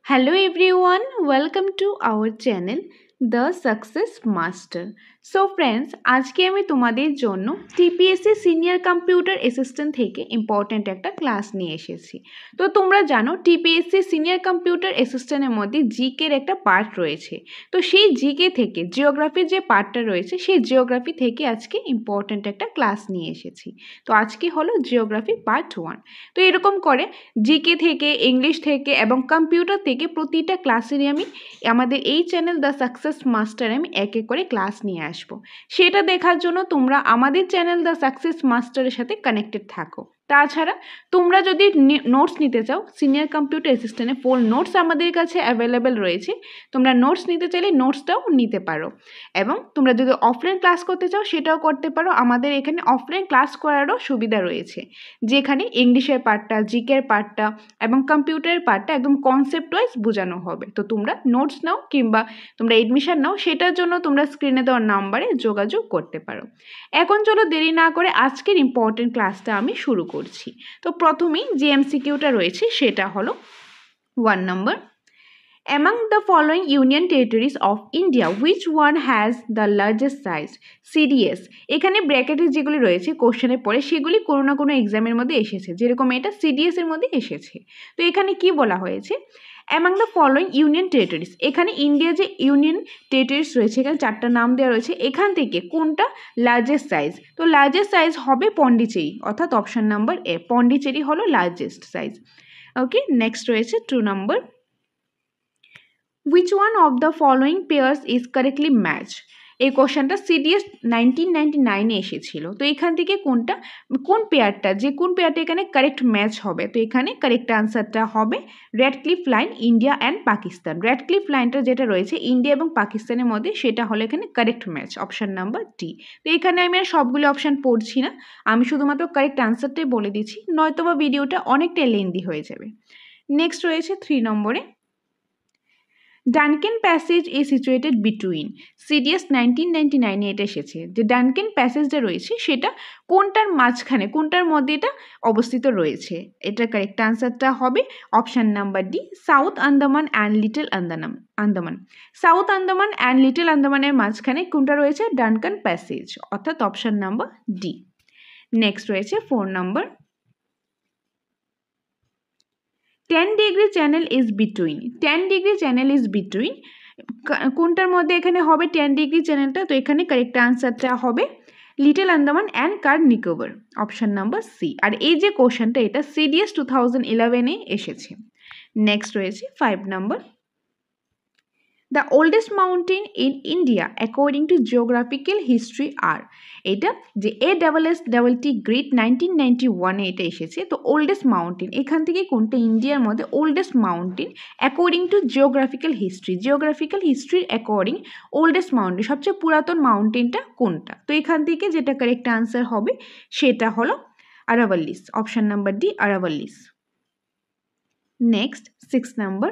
Hello everyone, welcome to our channel The Success Master. So friends, আজকে আমি তোমাদের জন্য টিপিএসসি সিনিয়র কম্পিউটার অ্যাসিস্ট্যান্ট থেকে ইম্পর্ট্যান্ট একটা ক্লাস নিয়ে এসেছি। তো তোমরা জানো টিপিএসসি সিনিয়র কম্পিউটার অ্যাসিস্ট্যান্টের মধ্যে জিকের একটা পার্ট রয়েছে। তো সেই জিকে থেকে জিওগ্রাফির যে পার্টটা রয়েছে সেই জিওগ্রাফি থেকে আজকে ইম্পর্ট্যান্ট একটা ক্লাস নিয়ে এসেছি। তো আজকে হলো জিওগ্রাফি পার্ট 1। তো এরকম করে জিকে থেকে ইংলিশ থেকে এবং কম্পিউটার থেকে প্রতিটা ক্লাসেরই আমি আমাদের এই চ্যানেল দ্য সাকসেস মাস্টারে আমি এক এক করে ক্লাস নিয়ে আসবো। সেটা দেখার জন্য তোমরা আমাদের চ্যানেল দ্য সাকসেস মাস্টারের সাথে কানেক্টেড থাকো। তাছাড়া তোমরা যদি নোটস নিতে চাও, সিনিয়র কম্পিউটার অ্যাসিস্ট্যান্টে ফুল নোটস আমাদের কাছে অ্যাভেলেবেল রয়েছে। তোমরা নোটস নিতে চাইলে নোটসটাও নিতে পারো এবং তোমরা যদি অফলাইন ক্লাস করতে চাও সেটাও করতে পারো। আমাদের এখানে অফলাইন ক্লাস করারও সুবিধা রয়েছে, যেখানে ইংলিশের পার্টটা, জিকের পার্টটা এবং কম্পিউটারের পার্টটা একদম কনসেপ্ট ওয়াইজ বোঝানো হবে। তো তোমরা নোটস নাও কিংবা তোমরা এডমিশন নাও, সেটার জন্য তোমরা স্ক্রিনে দেওয়া নাম্বারে যোগাযোগ করতে পারো। এখন চলো দেরি না করে আজকের ইম্পর্টেন্ট ক্লাসটা আমি শুরু করছি। তো প্রথমেই যে এমসিকিউটা রয়েছে সেটা হলো 1 নম্বর, Among the following union territories of India, which one has the largest size? CDS এখানে ব্র্যাকেটে যেগুলি রয়েছে কোশ্চেনের পরে সেগুলি কোনো না কোনো এক্সামের মধ্যে এসেছে, যেরকম এটা সিডিএস এর মধ্যে এসেছে। তো এখানে কি বলা হয়েছে, among the following union territories, এখানে ইন্ডিয়া যে ইউনিয়ন টেরিটরিজ রয়েছে এখানে 4টা নাম দেওয়া রয়েছে, এখান থেকে কোনটা লার্জেস্ট সাইজ? তো লার্জেস্ট সাইজ হবে পন্ডিচেরি, অর্থাৎ অপশন নাম্বার এ, পন্ডিচেরি হলো লার্জেস্ট সাইজ। ওকে, নেক্সট রয়েছে 2 নম্বর, Which one of the following pairs is correctly matched? এই কোশ্চেনটা সিডিএস 1999-এ এসেছিল। তো এখান থেকে কোন পেয়ারটা, যে কোন পেয়ারটা এখানে কারেক্ট ম্যাচ হবে? তো এখানে কারেক্ট আনসারটা হবে Radcliffe line, India and Pakistan. Radcliffe লাইনটা যেটা রয়েছে ইন্ডিয়া এবং পাকিস্তানের মধ্যে, সেটা হলো এখানে correct match, option number D. তো এখানে আমি আর সবগুলো অপশান পড়ছি না, আমি শুধুমাত্র কারেক্ট আনসারটাই বলে দিচ্ছি, নয়তোবা ভিডিওটা অনেকটাই লেন্দি হয়ে যাবে। নেক্সট রয়েছে 3 নম্বরে, Duncan passage is situated between, CDS 1999-এ এটা এসেছে, যে ডানকেন প্যাসেজটা রয়েছে সেটা কোনটার মাঝখানে, কোনটার মধ্যে এটা অবস্থিত রয়েছে? এটা কারেক্ট আনসারটা হবে option number D, south Andaman and little Andaman. South Andaman and little আন্দামানের মাঝখানে কোনটা রয়েছে? ডানকান প্যাসেজ, অর্থাৎ অপশান নাম্বার ডি। নেক্সট রয়েছে 4 নম্বর, 10 degree channel is between, 10 degree channel is between কোনটার মধ্যে এখানে হবে 10 ডিগ্রি চ্যানেলটা? তো এখানে কারেক্ট আনসারটা হবে little Andaman and Car Nicobar, option number C. আর এই যে কোশ্চেনটা এটা সিডিএস 2011-এ এসেছে। নেক্সট রয়েছে 5 নম্বর, the oldest mountain in India according to geographical history are, এটা যে ASST গ্রেট 1991-এ এটা এসেছে। তো ওল্ডেস্ট মাউন্টেন এখান থেকে কোনটা ইন্ডিয়ার মধ্যে oldest mountain according to geographical হিস্ট্রির অ্যাকর্ডিং ওল্ডেস্ট মাউন্টেন, সবচেয়ে পুরাতন মাউন্টেনটা কোনটা? তো এখান থেকে যেটা কারেক্ট আনসার হবে সেটা হলো Aravallis, option number D, Aravallis. Next 6 number,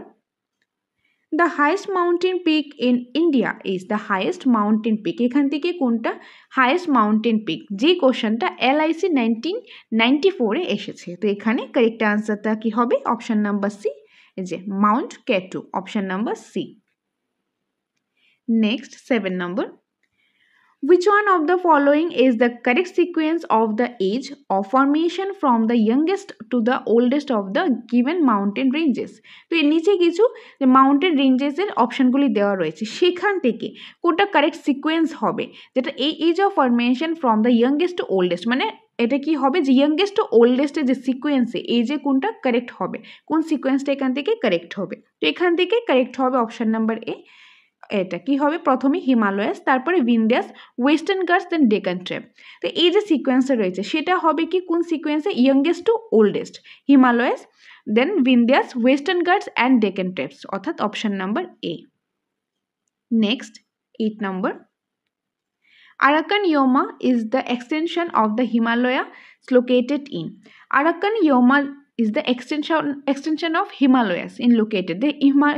The highest mountain peak in India is the highest mountain peak, এখান থেকে কোনটা highest mountain peak? যে কোশ্চেনটা LIC 1994-এ এসেছে। তো এখানে কারেক্ট আনসারটা কি হবে? অপশন নাম্বার সি, যে mount K two, option number C. Next 7 number, Which one of the following is the correct sequence of the age of formation from the youngest to the oldest of the given mountain ranges? তো এর নিচে কিছু mountain রেঞ্জেসের অপশানগুলি দেওয়া রয়েছে, সেখান থেকে কোনটা correct sequence হবে, যেটা এই age of formation from the youngest to oldest, মানে এটা কি হবে যে ইয়াংগেস্ট টু ওল্ডেস্টের যে সিকোয়েন্সে এই যে কোনটা কারেক্ট হবে, কোন সিকোয়েন্সটা এখান থেকে কারেক্ট হবে? তো এখান থেকে কারেক্ট হবে অপশান নাম্বার এ, এটা কি হবে প্রথমে হিমালয়াস, তারপরে Vindhyas, western Ghats, then Deccan trap. তো এই যে সিকোয়েন্সটা রয়েছে সেটা হবে কি কোন সিকোয়েন্সে? Youngest to oldest, Himalayas, then Vindhyas, western Ghats and Deccan traps, অর্থাৎ অপশন নাম্বার এ। নেক্সট 8 নম্বর, Arakan Yoma is the extension of the Himalayas located in, Arakan Yoma is the extension of Himalayas in located, the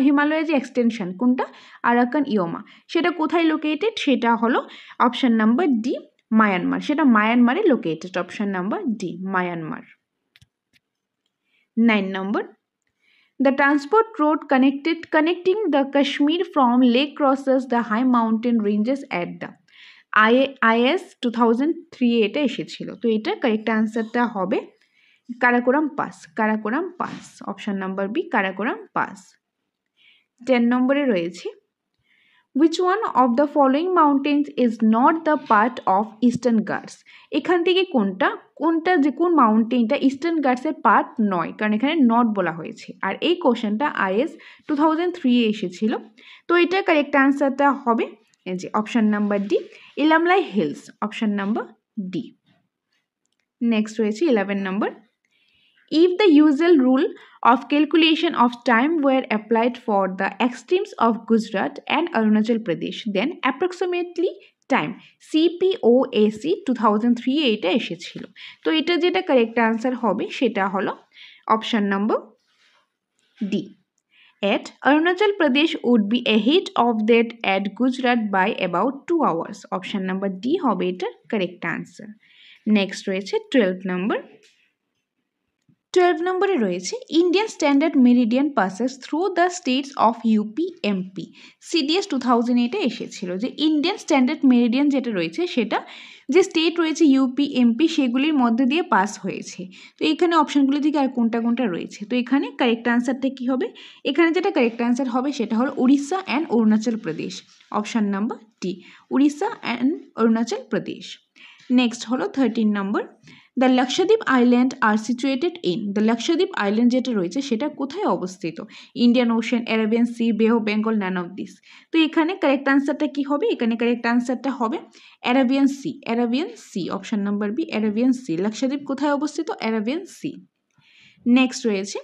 Himalaya যে extension কোনটা? Arakan ইয়োমা, সেটা কোথায় located? সেটা হলো option number D, Myanmar, সেটা মায়ানমারে located, option number D, Myanmar. 9 নম্বর, The transport road connecting the Kashmir from Leh crosses the high mountain ranges at the IS 2003 এটা এসেছিল। তো এটা কারেক্ট আনসারটা হবে Karakoram pass option number B Karakoram pass. 10 নম্বরে রয়েছে which one of the following mountains is not the part of Eastern Ghats? এখান থেকে কোনটা যে কোন মাউন্টেনটা ইস্টার্ন ঘাটসের পার্ট নয়, কারণ এখানে নট বলা হয়েছে। আর এই কোশ্চেনটা IS 2003 এ এসেছিল। তো এটা কারেক্ট আনসারটা হবে এই যে option number D Elamalai hills, option number D. Next রয়েছে 11 নম্বর if the usual rule of calculation of time were applied for the extremes of Gujarat and Arunachal Pradesh, then approximately time CPOAC 2003 এটা এসেছিল। তো এটা যেটা কারেক্ট আনসার হবে সেটা হলো option number D. At Arunachal Pradesh would be ahead of that at Gujarat by about 2 hours. Option number D হবে এটা কারেক্ট আনসার। নেক্সট রয়েছে 12 নম্বর। 12 নম্বরে রয়েছে Indian standard meridian passes through the states of UP MP CDS 2008 এসেছিল। যে Indian standard Meridien যেটা রয়েছে সেটা যে স্টেট রয়েছে ইউপি এমপি সেগুলির মধ্যে দিয়ে পাস হয়েছে। তো এখানে অপশনগুলি থেকে আর কোনটা রয়েছে, তো এখানে কারেক্ট আনসারটা কি হবে? এখানে যেটা কারেক্ট আনসার হবে সেটা হলো Orissa and Arunachal Pradesh, option number D Orissa and Arunachal Pradesh. Next হলো 13 নম্বর the Lakshadweep island are situated in. The Lakshadweep island যেটা রয়েছে সেটা কোথায় অবস্থিত? Indian ocean, Arabian sea, bay of Bengal, none of this. তো এখানে কারেক্ট আনসারটা কি হবে? এখানে কারেক্ট আনসারটা হবে Arabian sea, option number B Arabian sea. Lakshadweep কোথায় অবস্থিত? Arabian sea. নেক্সট রয়েছে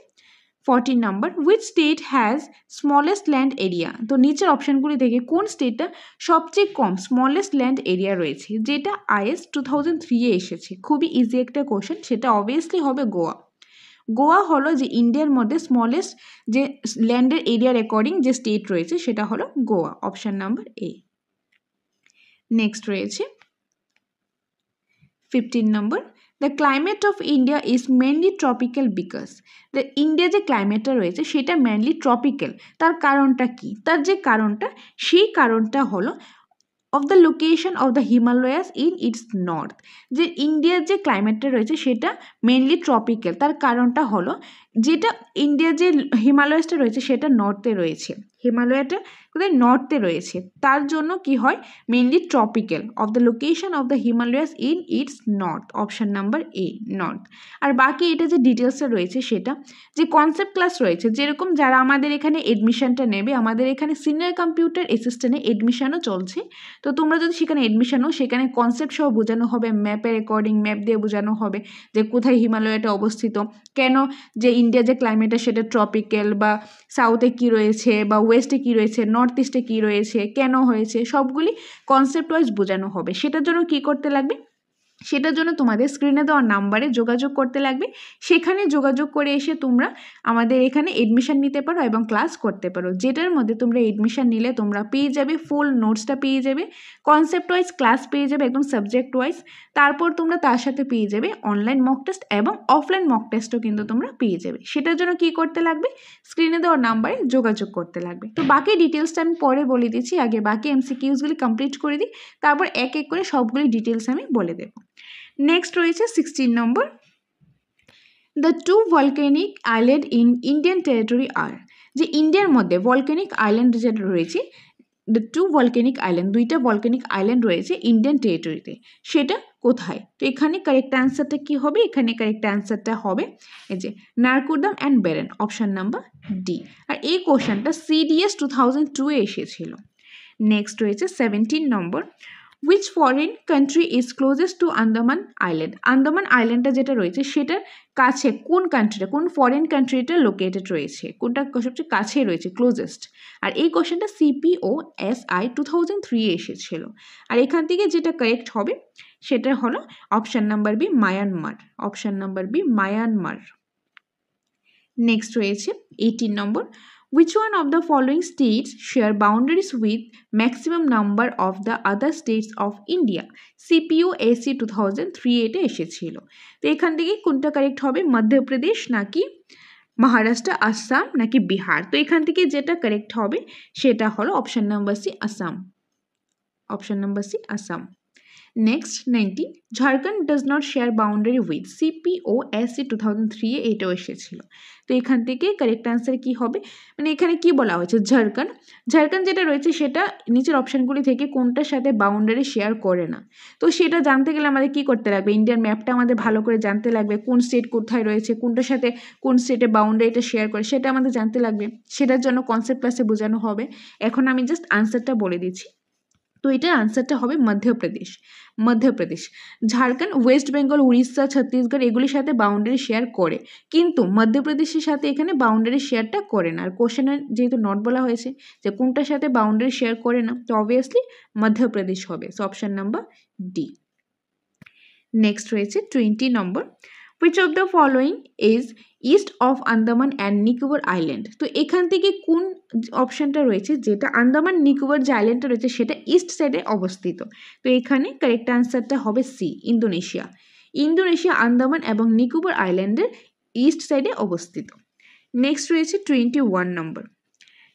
14 নম্বর which state has smallest land area. তো নিচের অপশানগুলি থেকে কোন স্টেটটা সবচেয়ে কম স্মলেস্ট ল্যান্ড এরিয়া রয়েছে, যেটা IS 2003 এ এসেছে। খুবই ইজি একটা কোশ্চেন, সেটা অবভিয়াসলি হবে গোয়া। গোয়া হলো যে ইন্ডিয়ার মধ্যে স্মলেস্ট যে ল্যান্ডের এরিয়ার অ্যাকর্ডিং যে স্টেট রয়েছে সেটা হলো Goa, option number A. Next রয়েছে 15 নম্বর the climate of India is mainly tropical because. The India যে ক্লাইমেটটা রয়েছে সেটা মেনলি ট্রপিক্যাল। তার কারণটা কি? তার যে কারণটা সেই কারণটা হলো of the location of the Himalayas in its north. যে ইন্ডিয়ার যে ক্লাইমেটটা রয়েছে সেটা মেনলি ট্রপিক্যাল। তার কারণটা হলো যেটা ইন্ডিয়ার যে হিমালয়াসটা রয়েছে সেটা নর্থে রয়েছে, হিমালয়াটা কোথায়? নর্থে রয়েছে। তার জন্য কি হয়? Mainly tropical. Of the location of the Himalayas in its north, option number A north. আর বাকি এটা যে ডিটেলসটা রয়েছে সেটা যে কনসেপ্ট ক্লাস রয়েছে, যেরকম যারা আমাদের এখানে এডমিশনটা নেবে, আমাদের এখানে সিনিয়র কম্পিউটার অ্যাসিস্ট্যান্টে এডমিশনও চলছে। তো তোমরা যদি সেখানে এডমিশন হও সেখানে কনসেপ্ট সহ বোঝানো হবে, ম্যাপের অ্যাকর্ডিং ম্যাপ দিয়ে বোঝানো হবে যে কোথায় হিমালয়টা অবস্থিত, কেন যে ইন্ডিয়া যে ক্লাইমেটটা সেটা ট্রপিক্যাল, বা সাউথে কী রয়েছে, বা ওয়েস্টে কী রয়েছে, নর্থ ইস্টে কী রয়েছে, কেন হয়েছে, সবগুলি কনসেপ্ট ওয়াইজ বোঝানো হবে। সেটার জন্য কী করতে লাগবে? সেটার জন্য তোমাদের স্ক্রিনে দেওয়া নাম্বারে যোগাযোগ করতে লাগবে। সেখানে যোগাযোগ করে এসে তোমরা আমাদের এখানে এডমিশন নিতে পারো এবং ক্লাস করতে পারো। যেটার মধ্যে তোমরা এডমিশন নিলে তোমরা পেয়ে যাবে ফুল নোটসটা পেয়ে যাবে, কনসেপ্ট ওয়াইজ ক্লাস পেয়ে যাবে একদম সাবজেক্ট ওয়াইজ। তারপর তোমরা তার সাথে পেয়ে যাবে অনলাইন মক টেস্ট এবং অফলাইন মক টেস্টও কিন্তু তোমরা পেয়ে যাবে। সেটার জন্য কি করতে লাগবে? স্ক্রিনে দেওয়া নাম্বারে যোগাযোগ করতে লাগবে। তো বাকি ডিটেলসটা আমি পরে বলে দিচ্ছি, আগে বাকি MCQsগুলি কমপ্লিট করে দিই, তারপর এক এক করে সবগুলি ডিটেলস আমি বলে দেবো। নেক্সট রয়েছে 16 নম্বর the two volcanic island in Indian territory are. যে ইন্ডিয়ার মধ্যে ভলক্যানিক আইল্যান্ড যেটা রয়েছে, দ্য টু ভলক্যানিক আইল্যান্ড, দুইটা ভলক্যানিক আইল্যান্ড রয়েছে ইন্ডিয়ান টেরিটরিতে, সেটা কোথায়? তো এখানে কারেক্ট অ্যান্সারটা কি হবে? এখানে কারেক্ট অ্যান্সারটা হবে এই যে নারকুডাম অ্যান্ড বেরেন, অপশান নাম্বার ডি। আর এই কোশ্চেনটা CDS 2002 এ এসেছিল। নেক্সট রয়েছে 17 নম্বর which foreign country is closest to Andaman Island? Andaman আইল্যান্ডটা যেটা রয়েছে সেটার কাছে কোন কান্ট্রিটা, কোন ফরেন কান্ট্রিটা লোকেটেড রয়েছে, কোনটা সবচেয়ে কাছে রয়েছে, ক্লোজেস্ট? আর এই কোশ্চেনটা CPOSI 2003 এ এসেছিল। আর এখান থেকে যেটা কারেক্ট হবে সেটা হলো option number B Myanmar, option number B Myanmar. Next রয়েছে 18 নম্বর which one of the following states share boundaries with maximum number of the other states of India? CPOAC 2003 এটা এসেছিল। তো এখান থেকে কোনটা কারেক্ট হবে? মধ্যপ্রদেশ নাকি মহারাষ্ট্র, আসাম নাকি বিহার? তো এখান থেকে যেটা কারেক্ট হবে সেটা হলো option number C, Assam. Option number C, Assam. Next 19, Jharkhand does not share boundary with CPOSC 2003 এটাও এসেছিল। তো এখান থেকে কারেক্ট আনসার কি হবে, মানে এখানে কি বলা হয়েছে, ঝাড়খণ্ড যেটা রয়েছে সেটা নিচের অপশানগুলি থেকে কোনটার সাথে বাউন্ডারি শেয়ার করে না। তো সেটা জানতে গেলে আমাদের কি করতে লাগবে, ইন্ডিয়ান ম্যাপটা আমাদের ভালো করে জানতে লাগবে, কোন স্টেট কোথায় রয়েছে, কোনটার সাথে কোন স্টেটে বাউন্ডারিটা শেয়ার করে সেটা আমাদের জানতে লাগবে। সেটার জন্য কনসেপ্ট ক্লাসে বোঝানো হবে। এখন আমি জাস্ট আনসারটা বলে দিচ্ছি। তো এটার আনসারটা হবে মধ্যপ্রদেশ। ঝাড়খণ্ড, ওয়েস্ট বেঙ্গল, উড়িষ্যা, ছত্তিশগড় এগুলির সাথে বাউন্ডারি শেয়ার করে, কিন্তু মধ্যপ্রদেশের সাথে এখানে বাউন্ডারি শেয়ারটা করে না। আর কোশ্চেনের যেহেতু নট বলা হয়েছে যে কোনটার সাথে বাউন্ডারি শেয়ার করে না, তো অবভিয়াসলি মধ্যপ্রদেশ হবে। So option number D. Next রয়েছে 20 নম্বর, which of the following is east of Andaman and Nicobar island? তো এখান থেকে কোন অপশানটা রয়েছে যেটা আন্দামান নিকোবর যে আইল্যান্ডটা রয়েছে সেটা ইস্ট সাইডে অবস্থিত? তো এখানে কারেক্ট আনসারটা হবে সি, ইন্দোনেশিয়া আন্দামান এবং নিকোবর আইল্যান্ডের ইস্ট সাইডে অবস্থিত। নেক্সট রয়েছে 21 নম্বর,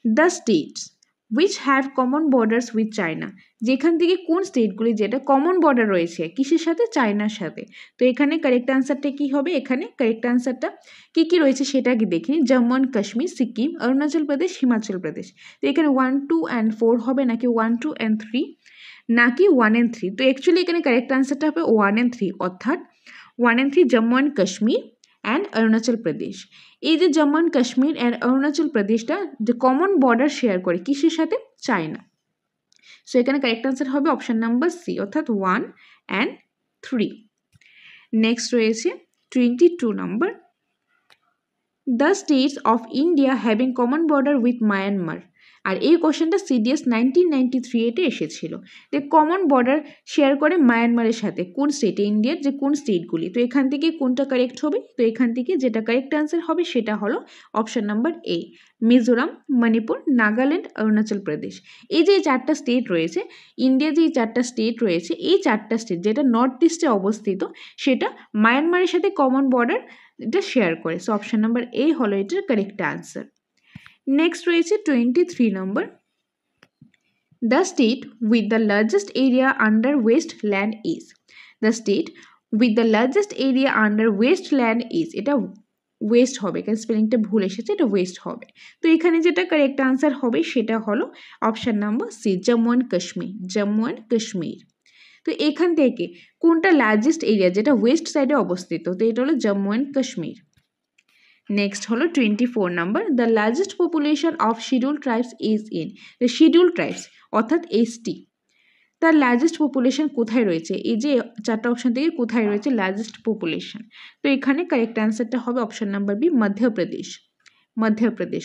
the states which have common borders with China? যেখান থেকে কোন স্টেটগুলি যেটা কমন বর্ডার রয়েছে কিসের সাথে, চায়নার সাথে। তো এখানে কারেক্ট আনসারটা কি হবে, এখানে কারেক্ট আনসারটা কি কি রয়েছে সেটা আগে দেখি। জম্মু অ্যান্ড কাশ্মীর, সিকিম, অরুণাচল প্রদেশ, হিমাচল প্রদেশ। তো এখানে 1, 2 and 4 হবে নাকি 1, 2 and 3 নাকি 1 and 3? তো অ্যাকচুয়ালি এখানে কারেক্ট আনসারটা হবে 1 and 3, অর্থাৎ 1 and 3 Jammu and Kashmir and Arunachal Pradesh. এই যে জম্মু অ্যান্ড কাশ্মীর অ্যান্ড অরুণাচল প্রদেশটা যে কমন বর্ডার শেয়ার করে কিসের সাথে, চায়না। সো এখানে কারেক্ট আনসার হবে অপশন নাম্বার সি, অর্থাৎ 1 and 3। নেক্সট রয়েছে 22 নম্বর, the states of India having common border with Myanmar. আর এই কোশ্চেনটা CDS 1993 এতে এসেছিল, যে কমন বর্ডার শেয়ার করে মায়ানমারের সাথে কোন স্টেটে, ইন্ডিয়ার যে কোন স্টেটগুলি। তো এখান থেকে কোনটা কারেক্ট হবে, তো এখান থেকে যেটা কারেক্ট আনসার হবে সেটা হলো option number A, Mizoram, Manipur, Nagaland, Arunachal Pradesh. এই যে চারটা স্টেট রয়েছে, ইন্ডিয়া যে চারটা স্টেট রয়েছে, এই চারটা স্টেট যেটা নর্থ ইস্টে অবস্থিত সেটা মায়ানমারের সাথে কমন বর্ডার এটা শেয়ার করে। সো অপশন নাম্বার এ হলো এটার কারেক্ট আনসার। নেক্সট রয়েছে 23 নম্বর, the state with the largest area under waste land is. The state with the largest area under waste land is, এটা ওয়েস্ট হবে, কারণ স্পেলিংটা ভুল এসেছে, এটা ওয়েস্ট হবে। তো এখানে যেটা কারেক্ট আনসার হবে সেটা হলো option number C, Jammu and Kashmir. তো এখান থেকে কোনটা লার্জেস্ট এরিয়া যেটা ওয়েস্ট সাইডে অবস্থিত, তো এটা হলো জম্মু অ্যান্ড কাশ্মীর। নেক্সট হলো 24 number, the largest population of schedule tribes is in. The schedule tribes অর্থাৎ ST, তার লার্জেস্ট পপুলেশন কোথায় রয়েছে, এই যে চারটা অপশন থেকে কোথায় রয়েছে লার্জেস্ট পপুলেশন। তো এখানে কারেক্ট অ্যান্সারটা হবে option number B, Madhya Pradesh,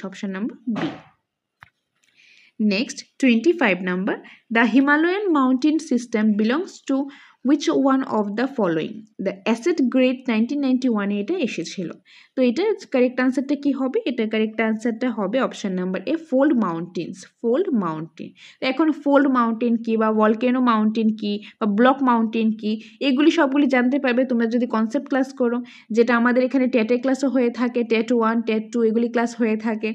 option number B. Next 25 number, the Himalayan mountain system belongs to which one of the following? The acid grade 1991 এটা এসেছিল। তো এটার কারেক্ট আনসারটা কি হবে, এটার কারেক্ট আনসারটা হবে অপশন নাম্বার এ, ফোল্ড মাউন্টেন। তো এখন ফোল্ড মাউন্টেন কি বা ভলকেনো মাউন্টেন কি বা ব্লক মাউন্টেন কি, এগুলি সবগুলি জানতে পারবে তোমরা যদি কনসেপ্ট ক্লাস করো, যেটা আমাদের এখানে টেটের ক্লাসও হয়ে থাকে, টেট 1, টেট 2 এগুলি ক্লাস হয়ে থাকে,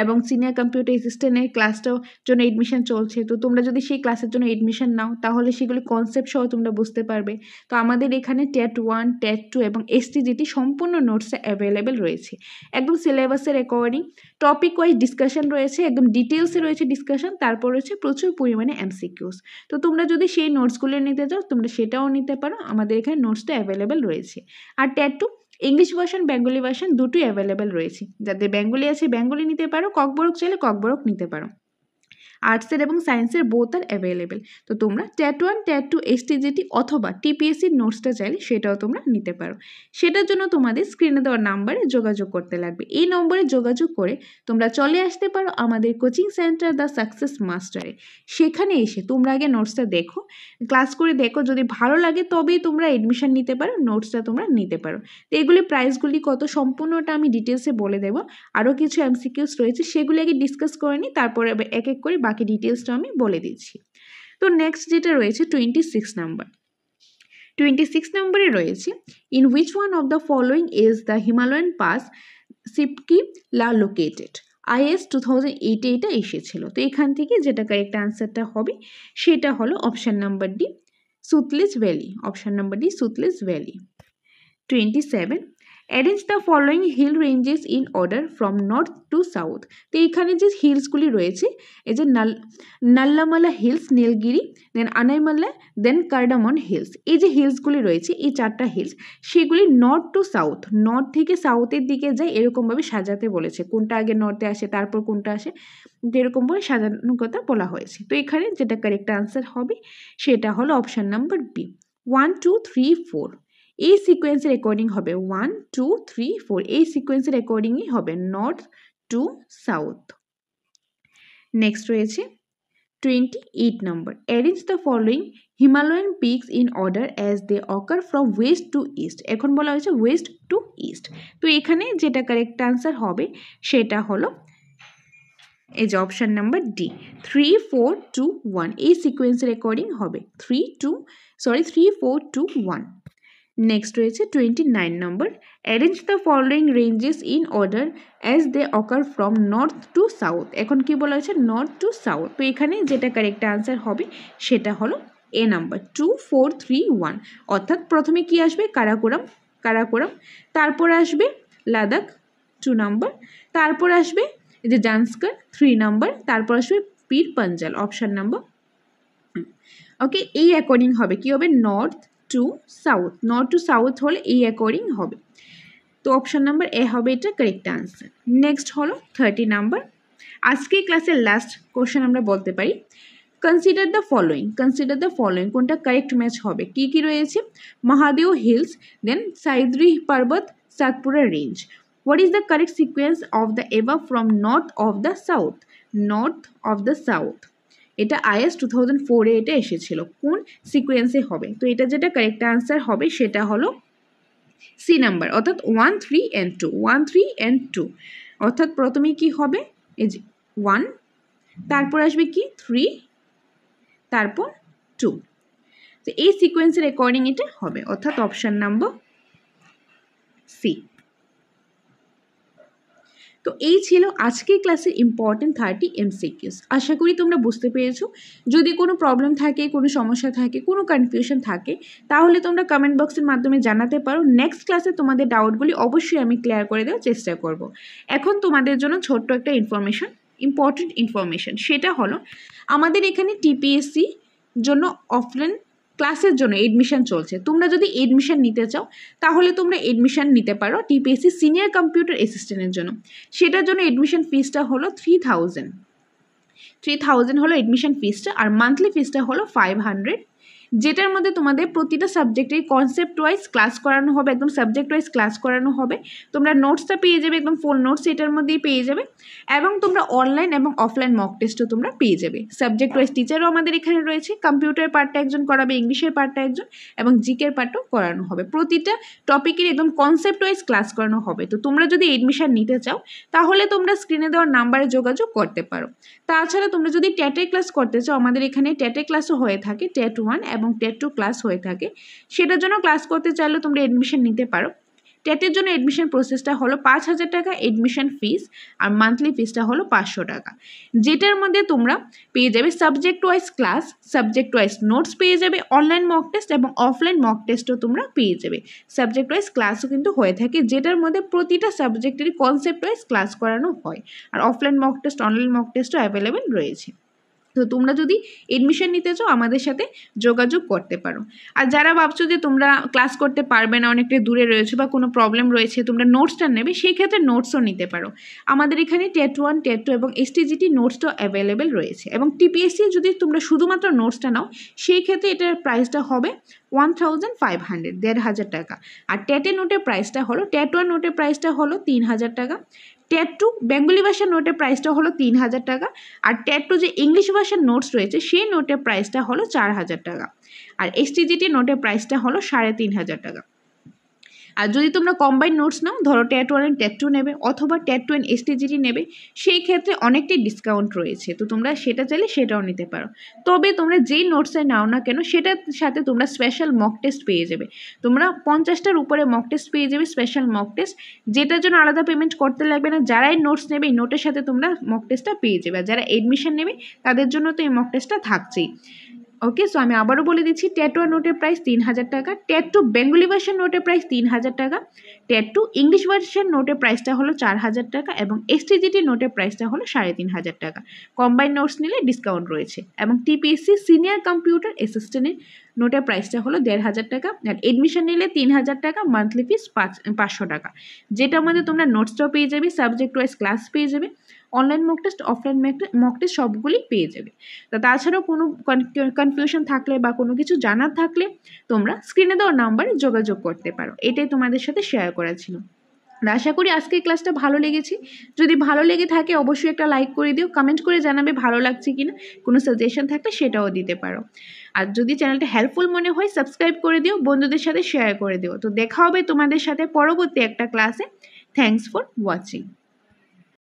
এবং সিনিয়র কম্পিউটার অ্যাসিস্ট্যান্টের ক্লাসটাও জন্য এডমিশন চলছে। তো তোমরা যদি সেই ক্লাসের জন্য এডমিশন নাও তাহলে সেগুলি কনসেপ্ট সহ তোমরা বুঝতে পারবে। তো আমাদের এখানে টেট 1, টেট 2 এবং STGT সম্পূর্ণ নোটসে অ্যাভেলেবেল রয়েছে, একদম সিলেবাসের অ্যাকর্ডিং টপিক ওয়াইজ ডিসকাশন রয়েছে, একদম ডিটেলসে রয়েছে ডিসকাশন, তারপর রয়েছে প্রচুর পরিমাণে MCQs। তো তোমরা যদি সেই নোটসগুলো নিতে চাও তোমরা সেটাও নিতে পারো, আমাদের এখানে নোটসটা অ্যাভেলেবেল রয়েছে। আর TET 2 English version, Bengali version দুটোই অ্যাভেলেবেল রয়েছে, যাদের বেঙ্গলি আছে বেঙ্গলি নিতে পারো, ককবরক চাইলে ককবরক নিতে পারো। আর্টসের এবং সায়েন্সের বোথ আর অ্যাভেলেবেল। তো তোমরা টেট 1, টেট 2, STGT অথবা TPSCর নোটসটা চাইলে সেটাও তোমরা নিতে পারো। সেটার জন্য তোমাদের স্ক্রিনে দেওয়া নাম্বারে যোগাযোগ করতে লাগবে। এই নম্বরে যোগাযোগ করে তোমরা চলে আসতে পারো আমাদের কোচিং সেন্টার দ্য সাকসেস মাস্টারে। সেখানে এসে তোমরা আগে নোটসটা দেখো, ক্লাস করে দেখো, যদি ভালো লাগে তবেই তোমরা এডমিশন নিতে পারো, নোটসটা তোমরা নিতে পারো। তো এগুলি প্রাইসগুলি কত সম্পূর্ণটা আমি ডিটেলসে বলে দেবো, আরও কিছু MCQs রয়েছে সেগুলি আগে ডিসকাস করে নিই, তারপরে এক এক করে বাকি ডিটেলসটা আমি বলে দিচ্ছি। তো নেক্সট যেটা রয়েছে 26 নম্বরে রয়েছে, in which one of the following is the Himalayan pass Shipki La located. IAS 2008 এটা এসেছিল। তো এখান থেকে যেটা কারেক্ট আনসারটা হবে সেটা হলো option number D, Sutlej valley. Option number D, Sutlej valley. 27, arrange the following hill ranges in order from north to south. তো এখানে যে হিলসগুলি রয়েছে, এই যে Nallamala hills, Nilgiri, then Anaimala, then cardamom hills, এই যে হিলসগুলি রয়েছে, এই 4টা হিলস, সেগুলি নর্থ টু সাউথ, নর্থ থেকে সাউথের দিকে যায় এরকমভাবে সাজাতে বলেছে। কোনটা আগে নর্থে আসে তারপর কোনটা আসে, এরকমভাবে সাজানোর কথা বলা হয়েছে। তো এখানে যেটা কারেক্ট আনসার হবে সেটা হলো অপশান নাম্বার বি, 1 2 3 4। এই সিকোয়েন্সের অ্যাকর্ডিং হবে 1 2 3 4, এই সিকোয়েন্সের অ্যাকর্ডিংই হবে নর্থ টু সাউথ। নেক্সট রয়েছে 28 নম্বর, arrange the following Himalayan peaks in order as they occur from west to east. এখন বলা হয়েছে ওয়েস্ট টু ইস্ট। তো এখানে যেটা কারেক্ট আনসার হবে সেটা হলো এই যে অপশান নাম্বার ডি, 3 4 2 1, এই সিকোয়েন্সের অ্যাকর্ডিং হবে 3 4 2 1। নেক্সট রয়েছে 29 নম্বর, arrange the following ranges in order as they occur from north to south. এখন কি বলা হয়েছে, নর্থ টু সাউথ। তো এখানে যেটা কারেক্ট আনসার হবে সেটা হলো এ নাম্বার, 2 4 3 1। অর্থাৎ প্রথমে কি আসবে, কারাকোরাম, তারপর আসবে লাদাখ 2 নাম্বার, তারপর আসবে এই যে জান্সকার 3 নাম্বার, তারপর আসবে পীর পাঞ্জাল, অপশান নাম্বার। ওকে, এই অ্যাকর্ডিং হবে কি হবে, north to south, north to south হলে এই অ্যাকর্ডিং হবে। তো অপশান নাম্বার এ হবে এটা কারেক্ট আনসার। নেক্সট হলো 30 নাম্বার, আজকে ক্লাসের লাস্ট কোশ্চেন আমরা বলতে পারি। কনসিডার দ্য ফলোয়িং, কোনটা কারেক্ট ম্যাচ হবে। কি কি রয়েছে, মহাদেও হিলস, দেন সাইদ্রি পর্বত, Satpura range. What is the correct sequence of the above from north of the south. এটা IAS 2004-এ এটা এসেছিল, কোন সিকোয়েন্সে হবে। তো এটা যেটা কারেক্ট আনসার হবে সেটা হলো সি নাম্বার, অর্থাৎ 1 3 and 2, 1 3 and 2। অর্থাৎ প্রথমে কি হবে, এই যে 1, তারপর আসবে কি 3, তারপর 2। তো এই সিকোয়েন্সের অ্যাকর্ডিং এটা হবে, অর্থাৎ অপশান নাম্বার সি। তো এই ছিল আজকের ক্লাসের ইম্পর্টেন্ট 30 MCQs। আশা করি তোমরা বুঝতে পেরেছো। যদি কোনো প্রবলেম থাকে, কোনো সমস্যা থাকে, কোনো কনফিউশন থাকে, তাহলে তোমরা কমেন্ট বক্সের মাধ্যমে জানাতে পারো। নেক্সট ক্লাসে তোমাদের ডাউটগুলি অবশ্যই আমি ক্লিয়ার করে দেওয়ার চেষ্টা করব। এখন তোমাদের জন্য ছোট্ট একটা ইম্পর্টেন্ট ইনফরমেশন, সেটা হলো আমাদের এখানে TPSC জন্য অফলাইন ক্লাসের জন্য এডমিশন চলছে। তোমরা যদি এডমিশন নিতে চাও তাহলে তোমরা এডমিশন নিতে পারো TPSC সিনিয়র কম্পিউটার অ্যাসিস্ট্যান্টের জন্য। সেটার জন্য এডমিশন ফিসটা হলো 3000 হলো এডমিশন ফিসটা, আর মান্থলি ফিসটা হলো 500, যেটার মধ্যে তোমাদের প্রতিটা সাবজেক্টের কনসেপ্ট ওয়াইজ ক্লাস করানো হবে, একদম সাবজেক্ট ওয়াইজ ক্লাস করানো হবে। তোমরা নোটসটা পেয়ে যাবে, একদম ফুল নোটস এটার মধ্যেই পেয়ে যাবে, এবং তোমরা অনলাইন এবং অফলাইন মক টেস্টও তোমরা পেয়ে যাবে। সাবজেক্ট ওয়াইজ টিচারও আমাদের এখানে রয়েছে, কম্পিউটার পার্টটা একজন করাবে, ইংলিশের পার্টটা একজন, এবং জিকের পার্টও করানো হবে। প্রতিটা টপিকের একদম কনসেপ্ট ওয়াইজ ক্লাস করানো হবে। তো তোমরা যদি এডমিশন নিতে চাও তাহলে তোমরা স্ক্রিনে দেওয়ার নাম্বারে যোগাযোগ করতে পারো। তাছাড়া তোমরা যদি টেটের ক্লাস করতে চাও, আমাদের এখানে টেটের ক্লাসও হয়ে থাকে, টেট 1 এবং টেট 2 ক্লাস হয়ে থাকে। সেটার জন্য ক্লাস করতে চাইলেও তোমরা এডমিশন নিতে পারো। টেটের জন্য এডমিশন প্রসেসটা হলো 5000 টাকা এডমিশন ফিস, আর মান্থলি ফিসটা হলো 500 টাকা, যেটার মধ্যে তোমরা পেয়ে যাবে subject wise class, subject wise notes পেয়ে যাবে, অনলাইন মক টেস্ট এবং অফলাইন মক টেস্টও তোমরা পেয়ে যাবে। সাবজেক্ট ওয়াইজ ক্লাসও কিন্তু হয়ে থাকে, যেটার মধ্যে প্রতিটা সাবজেক্টেরই কনসেপ্ট ওয়াইজ ক্লাস করানো হয়, আর offline mock test, online mock টেস্টও অ্যাভেলেবেল রয়েছে। তো তোমরা যদি এডমিশন নিতে চাও আমাদের সাথে যোগাযোগ করতে পারো। আর যারা ভাবছো যে তোমরা ক্লাস করতে পারবে না, অনেকটা দূরে রয়েছে বা কোনো প্রবলেম রয়েছে, তোমরা নোটসটা নেবে, সেই ক্ষেত্রে নোটসও নিতে পারো। আমাদের এখানে টেট 1, টেট 2 এবং STGT নোটসটাও অ্যাভেলেবেল রয়েছে। এবং TPSC যদি তোমরা শুধুমাত্র নোটসটা নাও সেই ক্ষেত্রে এটার প্রাইসটা হবে 1500, 1500 টাকা। আর টেটের নোটের প্রাইসটা হলো, টেট 1 নোটের প্রাইসটা হলো 3000 টাকা, টেট 2 বেঙ্গলি ভাষার নোটের প্রাইসটা হলো 3000 টাকা, আর টেট 2 যে ইংলিশ ভাষার নোটস রয়েছে সেই নোটের প্রাইসটা হলো 4000 টাকা, আর STGT নোটের প্রাইসটা হলো 3500 টাকা। আর যদি তোমরা কম্বাইন্ড নোটস নাও, ধরো টেট 1 এন্ড টেট 2 নেবে অথবা টেট 2 এন্ড এসটিজিটি নেবে, সেই ক্ষেত্রে অনেকটাই ডিসকাউন্ট রয়েছে, তো তোমরা সেটা চাইলে সেটাও নিতে পারো। তবে তোমরা যেই নোটসে নাও না কেন সেটার সাথে তোমরা স্পেশাল মক টেস্ট পেয়ে যাবে। তোমরা 50টার উপরে মক টেস্ট পেয়ে যাবে, স্পেশাল মক টেস্ট, যেটার জন্য আলাদা পেমেন্ট করতে লাগবে না। যারাই নোটস নেবে এই নোটের সাথে তোমরা মক টেস্টটা পেয়ে যাবে, আর যারা এডমিশন নেবে তাদের জন্য তো এই মক টেস্টটা থাকছেই। ওকে, সো আমি আবারও বলে দিচ্ছি, টেট 1 নোটের প্রাইস 3000 টাকা, টেট 2 বেঙ্গলি ভার্সন নোটের প্রাইস 3000 টাকা, টেট 2 ইংলিশ ভার্সন নোটের প্রাইসটা হলো 4000 টাকা এবং এসটিজিটি নোটের প্রাইসটা হলো 3500 টাকা। কম্বাইন্ড নোটস নিলে ডিসকাউন্ট রয়েছে এবং টিপিএসসি সিনিয়র কম্পিউটার অ্যাসিস্ট্যান্টের নোটের প্রাইসটা হলো 1500 টাকা, আর এডমিশন নিলে 3000 টাকা, মান্থলি ফিস 500 টাকা। যেটার মধ্যে তোমরা নোটসটাও পেয়ে যাবে, সাবজেক্ট ওয়াইজ ক্লাস পেয়ে যাবে, online mock test, offline mock test সবগুলি পেয়ে যাবে। তো তাছাড়াও কোনো কনফিউশন থাকলে বা কোনো কিছু জানার থাকলে তোমরা স্ক্রিনে দেওয়া নাম্বারে যোগাযোগ করতে পারো। এটাই তোমাদের সাথে শেয়ার করা ছিল। আশা করি আজকের ক্লাসটা ভালো লেগেছে। যদি ভালো লেগে থাকে অবশ্যই একটা লাইক করে দিও, কমেন্ট করে জানাবে ভালো লাগছে কিনা, কোনো সাজেশন থাকলে সেটাও দিতে পারো। আর যদি চ্যানেলটা হেল্পফুল মনে হয় সাবস্ক্রাইব করে দিও, বন্ধুদের সাথে শেয়ার করে দিও। তো দেখা হবে তোমাদের সাথে পরবর্তী একটা ক্লাসে। Thanks for watching.